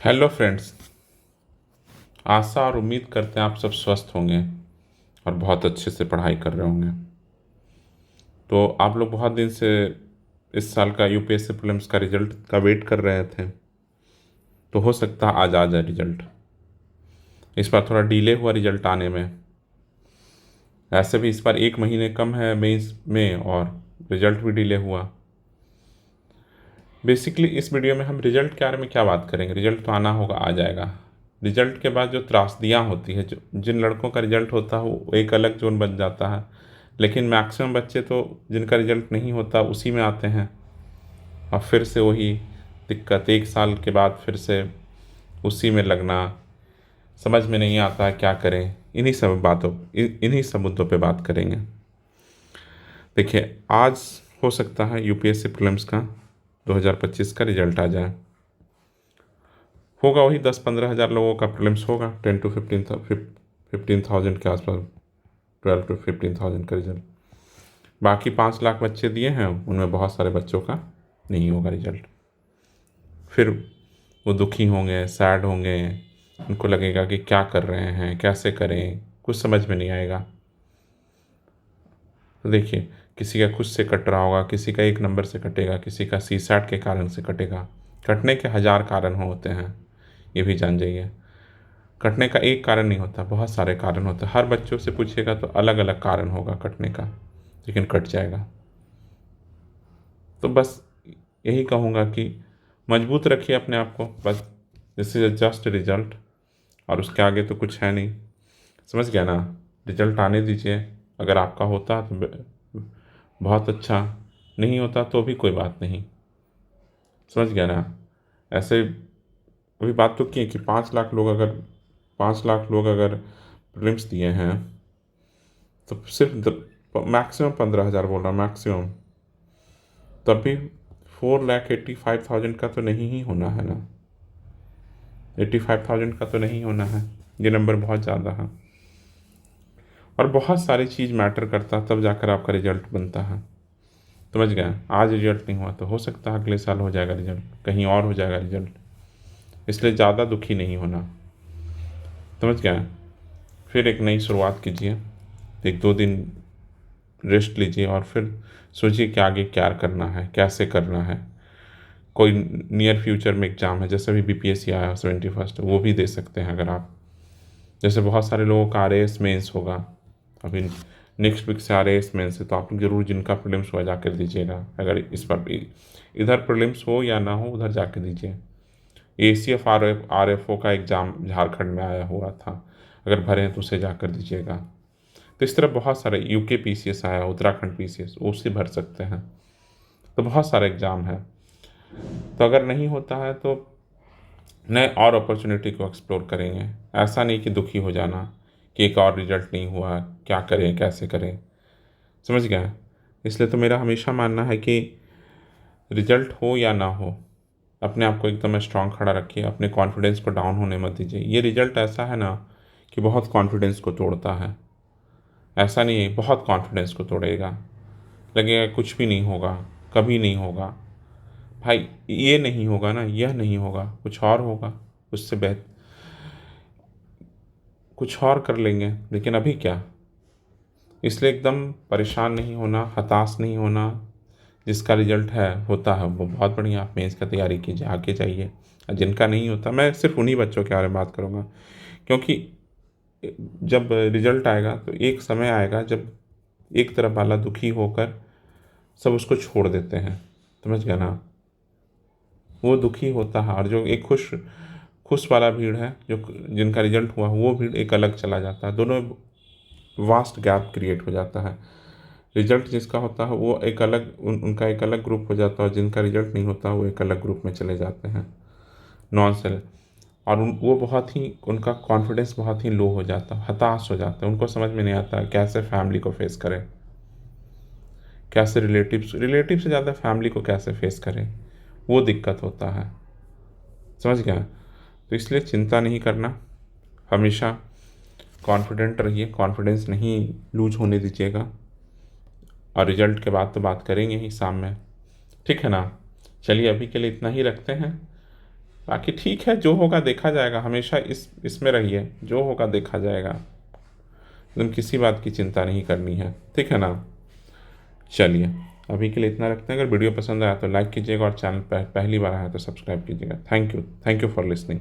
Hello friends. आशा और उम्मीद करते हैं आप सब स्वस्थ होंगे और बहुत अच्छे से पढ़ाई कर रहे होंगे। तो आप लोग बहुत दिन से इस साल का यूपीएससी प्रीलिम्स का रिजल्ट का वेट कर रहे थे, तो हो सकता है आज आ जाए रिजल्ट। इस बार थोड़ा डिले हुआ रिजल्ट आने में। ऐसे भी इस बार एक महीने कम है मेंस में और रिजल्ट भी डिले हुआ। बेसिकली इस वीडियो में हम रिजल्ट के बारे में क्या बात करेंगे। रिजल्ट तो आना होगा, आ जाएगा। रिजल्ट के बाद जो त्रासदियाँ होती है, जो जिन लड़कों का रिजल्ट होता है वो एक अलग जोन बन जाता है, लेकिन मैक्सिमम बच्चे तो जिनका रिजल्ट नहीं होता उसी में आते हैं और फिर से वही दिक्कत, एक साल के बाद फिर से उसी में लगना। समझ में नहीं आता है क्या करें। इन्हीं सब मुद्दों पे बात करेंगे। देखिए, आज हो सकता है यूपीएससी प्रीलिम्स का 2025 का रिजल्ट आ जाए। होगा वही 10-15 हज़ार लोगों का प्रीलिम्स होगा। 10 to 15,000 के आसपास, 12 to 15,000 का रिजल्ट। बाकी 5 लाख बच्चे दिए हैं, उनमें बहुत सारे बच्चों का नहीं होगा रिजल्ट। फिर वो दुखी होंगे, सैड होंगे, उनको लगेगा कि क्या कर रहे हैं, कैसे करें, कुछ समझ में नहीं आएगा। तो देखिए, किसी का खुद से कट रहा होगा, किसी का एक नंबर से कटेगा, किसी का सीसैट के कारण से कटेगा। कटने के 1000 कारण होते हैं, ये भी जान जाइए। कटने का एक कारण नहीं होता, बहुत सारे कारण होते हैं। हर बच्चों से पूछिएगा तो अलग अलग कारण होगा कटने का, लेकिन कट जाएगा। तो बस यही कहूँगा कि मजबूत रखिए अपने आप को, बस। दिस इज जस्ट रिजल्ट, और उसके आगे तो कुछ है नहीं। समझ गया ना? रिजल्ट आने दीजिए। अगर आपका होता तो बहुत अच्छा, नहीं होता तो भी कोई बात नहीं। समझ गया ना? ऐसे अभी बात तो की है कि 5 लाख लोग अगर प्रीलिम्स दिए हैं, तो सिर्फ मैक्सिमम 15 हज़ार बोल रहा हूँ, मैक्सिमम। तब भी 4,85,000 का तो नहीं ही होना है ना। 85,000 का तो नहीं होना है। ये नंबर बहुत ज़्यादा है और बहुत सारी चीज़ मैटर करता है, तब जाकर आपका रिजल्ट बनता है। समझ गए? आज रिजल्ट नहीं हुआ तो हो सकता है अगले साल हो जाएगा रिजल्ट, कहीं और हो जाएगा रिजल्ट। इसलिए ज़्यादा दुखी नहीं होना। समझ गए? फिर एक नई शुरुआत कीजिए। 1-2 दिन रेस्ट लीजिए और फिर सोचिए कि आगे क्या करना है, कैसे करना है। कोई नियर फ्यूचर में एग्ज़ाम है, जैसे भी बीपीएससी आया 71st, वो भी दे सकते हैं अगर आप। जैसे बहुत सारे लोगों का आरएएस मेंस होगा अभी, नेक्स्ट वीक से आरएएस मेंस है, तो आप लोग जरूर जिनका प्रीलिम्स हुआ जाकर दीजिएगा। अगर इस पर इधर प्रीलिम्स हो या ना हो, उधर जाकर दीजिए। एसीएफ आरएफओ का एग्ज़ाम झारखंड में आया हुआ था, अगर भरे हैं तो उसे जाकर दीजिएगा। तो इस तरह बहुत सारे, यूके पीसीएस आया, उत्तराखंड पीसीएस, उसे भर सकते हैं। तो बहुत सारे एग्ज़ाम हैं। तो अगर नहीं होता है तो नए और अपॉर्चुनिटी को एक्सप्लोर करेंगे। ऐसा नहीं कि दुखी हो जाना कि एक और रिजल्ट नहीं हुआ, क्या करें, कैसे करें। समझ गए? इसलिए तो मेरा हमेशा मानना है कि रिजल्ट हो या ना हो, अपने आप को एकदम स्ट्रांग खड़ा रखिए, अपने कॉन्फिडेंस को डाउन होने मत दीजिए। ये रिजल्ट ऐसा है ना कि बहुत कॉन्फिडेंस को तोड़ता है। ऐसा नहीं है, बहुत कॉन्फिडेंस को तोड़ेगा। लगेगा कुछ भी नहीं होगा, कभी नहीं होगा। भाई, ये नहीं होगा ना, यह नहीं होगा, कुछ और होगा, उससे बेहतर कुछ और कर लेंगे, लेकिन अभी क्या। इसलिए एकदम परेशान नहीं होना, हताश नहीं होना। जिसका रिजल्ट है, होता है, वो बहुत बढ़िया, आप मेंस का तैयारी कीजिए, आगे जाइए। और जिनका नहीं होता, मैं सिर्फ उन्हीं बच्चों के बारे में बात करूँगा, क्योंकि जब रिजल्ट आएगा तो एक समय आएगा जब एक तरफ वाला दुखी होकर सब उसको छोड़ देते हैं। समझ गया ना? वो दुखी होता है, और जो एक खुश खुश वाला भीड़ है, जो जिनका रिजल्ट हुआ, वो भीड़ एक अलग चला जाता है। दोनों वास्ट गैप क्रिएट हो जाता है। रिजल्ट जिसका होता है वो एक अलग, उनका एक अलग ग्रुप हो जाता है, और जिनका रिजल्ट नहीं होता वो एक अलग ग्रुप में चले जाते हैं, नॉन सेल। और वो बहुत ही, उनका कॉन्फिडेंस बहुत ही लो हो जाता है, हताश हो जाता है। उनको समझ में नहीं आता कैसे फैमिली को फेस करें, कैसे रिलेटिव से ज़्यादा फैमिली को कैसे फेस करें, वो दिक्कत होता है। समझ गया? तो इसलिए चिंता नहीं करना, हमेशा कॉन्फिडेंट रहिए, कॉन्फिडेंस नहीं लूज होने दीजिएगा। और रिजल्ट के बाद तो बात करेंगे ही शाम में, ठीक है ना? चलिए, अभी के लिए इतना ही रखते हैं। बाकी ठीक है, जो होगा देखा जाएगा। हमेशा इसमें रहिए, जो होगा देखा जाएगा। एकदम किसी बात की चिंता नहीं करनी है, ठीक है ना। चलिए, अभी के लिए इतना रखते हैं। अगर वीडियो पसंद आया तो लाइक कीजिएगा और चैनल पर पहली बार आया तो सब्सक्राइब कीजिएगा। Thank you for listening.